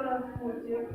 раз мультик.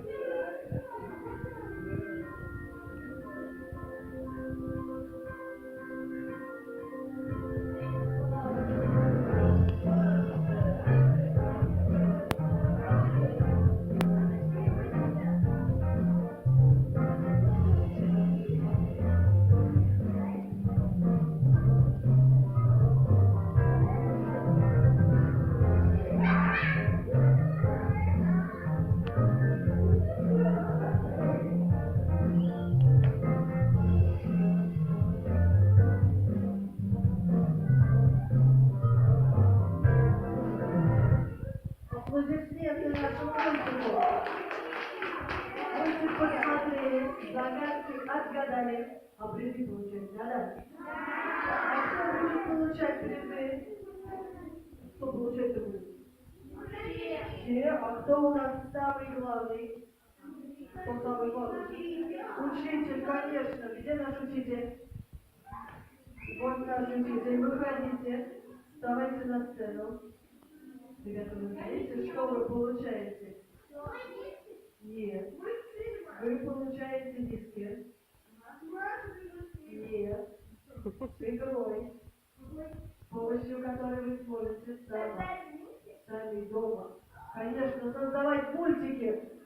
Аплодисменты нашему мультику. Мультик посмотрели, загадки отгадали, а призы получать надо. А кто будет получать призы? Кто получать будет? Все. А кто у нас самый главный? Кто самый главный? Учитель, конечно. Где наш учитель? Вот наш учитель. Выходите. Вставайте на сцену. Ребята, вы знаете, что вы получаете? Нет. Вы получаете диски. Нет. С игрой, с помощью которой вы сможете сами дома, конечно, создавать мультики.